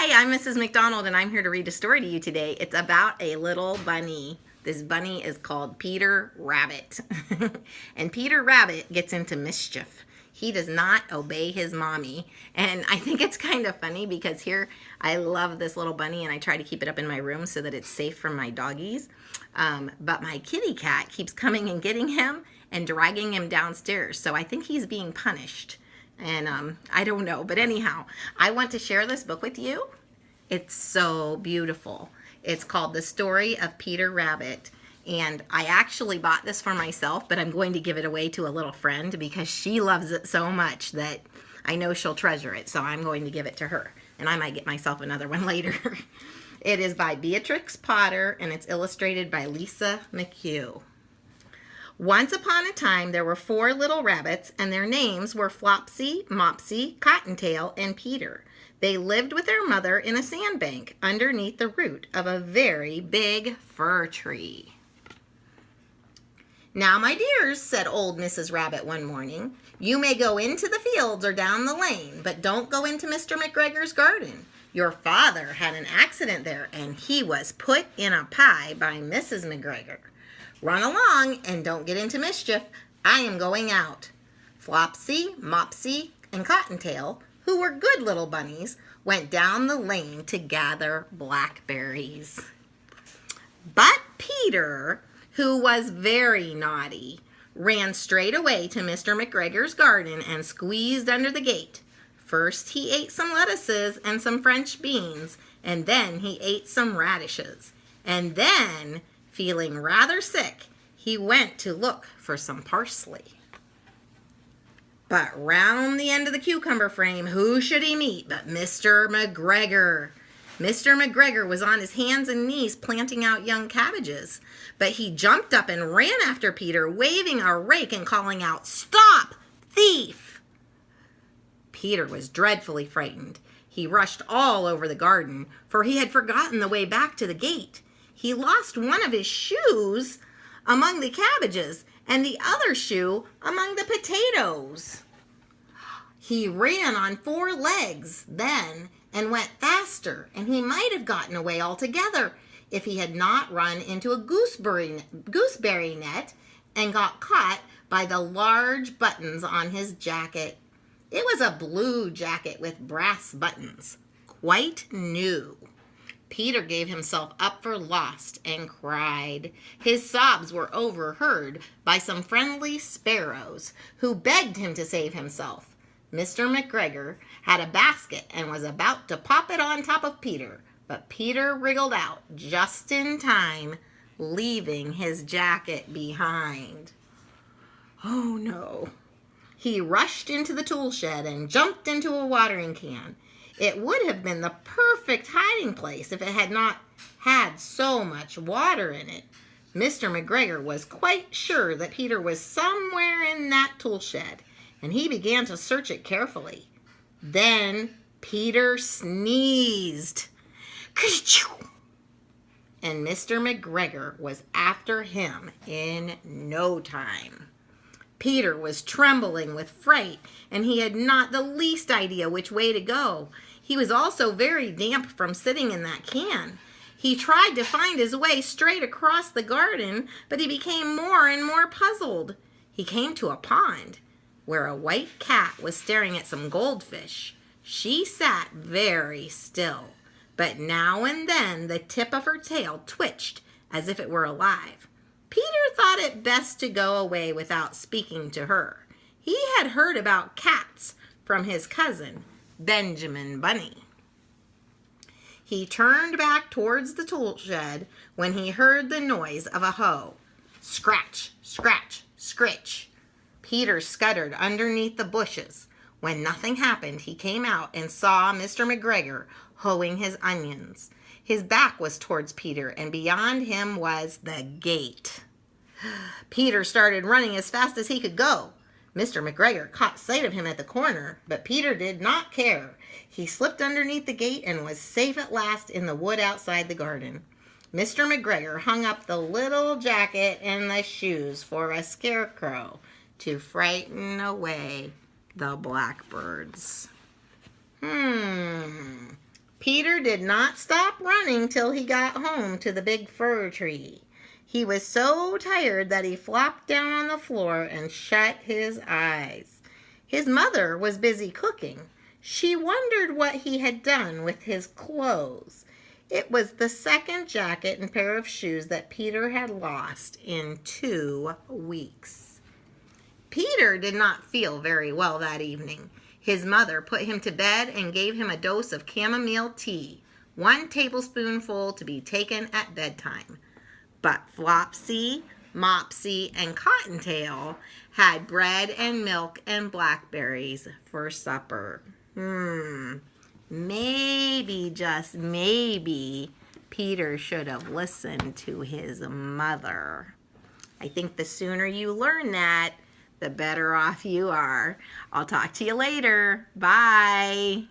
Hi, I'm Mrs. McDonald, and I'm here to read a story to you today. It's about a little bunny. This bunny is called Peter Rabbit. And Peter Rabbit gets into mischief. He does not obey his mommy. And I think it's kind of funny because here I love this little bunny and I try to keep it up in my room so that it's safe from my doggies. But my kitty cat keeps coming and getting him and dragging him downstairs. So I think he's being punished. And I don't know, but anyhow, I want to share this book with you. It's so beautiful. It's called The Story of Peter Rabbit. And I actually bought this for myself, but I'm going to give it away to a little friend because she loves it so much that I know she'll treasure it. So I'm going to give it to her. And I might get myself another one later. It is by Beatrix Potter and it's illustrated by Lisa McCue. Once upon a time, there were 4 little rabbits, and their names were Flopsy, Mopsy, Cottontail, and Peter. They lived with their mother in a sandbank underneath the root of a very big fir tree. "Now, my dears," said old Mrs. Rabbit one morning, "you may go into the fields or down the lane, but don't go into Mr. McGregor's garden. Your father had an accident there, and he was put in a pie by Mrs. McGregor. Run along and don't get into mischief. I am going out." Flopsy, Mopsy, and Cottontail, who were good little bunnies, went down the lane to gather blackberries. But Peter, who was very naughty, ran straight away to Mr. McGregor's garden and squeezed under the gate. First he ate some lettuces and some French beans, and then he ate some radishes. And then, feeling rather sick, he went to look for some parsley. But round the end of the cucumber frame, who should he meet but Mr. McGregor? Mr. McGregor was on his hands and knees planting out young cabbages, but he jumped up and ran after Peter, waving a rake and calling out, "Stop, thief!" Peter was dreadfully frightened. He rushed all over the garden, for he had forgotten the way back to the gate. He lost one of his shoes among the cabbages and the other shoe among the potatoes. He ran on 4 legs then and went faster, and he might have gotten away altogether if he had not run into a gooseberry net and got caught by the large buttons on his jacket. It was a blue jacket with brass buttons, quite new. Peter gave himself up for lost and cried. His sobs were overheard by some friendly sparrows who begged him to save himself. Mr. McGregor had a basket and was about to pop it on top of Peter, but Peter wriggled out just in time, leaving his jacket behind. Oh no! He rushed into the tool shed and jumped into a watering can. It would have been the perfect hiding place if it had not had so much water in it. Mr. McGregor was quite sure that Peter was somewhere in that tool shed, and he began to search it carefully. Then Peter sneezed. And Mr. McGregor was after him in no time. Peter was trembling with fright, and he had not the least idea which way to go. He was also very damp from sitting in that can. He tried to find his way straight across the garden, but he became more and more puzzled. He came to a pond where a white cat was staring at some goldfish. She sat very still, but now and then the tip of her tail twitched as if it were alive. Peter thought it best to go away without speaking to her. He had heard about cats from his cousin, Benjamin Bunny. He turned back towards the tool shed when he heard the noise of a hoe. Scratch, scratch, scritch. Peter scuttered underneath the bushes. When nothing happened, he came out and saw Mr. McGregor hoeing his onions. His back was towards Peter, and beyond him was the gate. Peter started running as fast as he could go. Mr. McGregor caught sight of him at the corner, but Peter did not care. He slipped underneath the gate and was safe at last in the wood outside the garden. Mr. McGregor hung up the little jacket and the shoes for a scarecrow to frighten away the blackbirds. Peter did not stop running till he got home to the big fir tree. He was so tired that he flopped down on the floor and shut his eyes. His mother was busy cooking. She wondered what he had done with his clothes. It was the second jacket and pair of shoes that Peter had lost in 2 weeks. Peter did not feel very well that evening. His mother put him to bed and gave him a dose of chamomile tea, 1 tablespoonful to be taken at bedtime. But Flopsy, Mopsy, and Cottontail had bread and milk and blackberries for supper. Maybe, just maybe, Peter should have listened to his mother. I think the sooner you learn that, the better off you are. I'll talk to you later. Bye.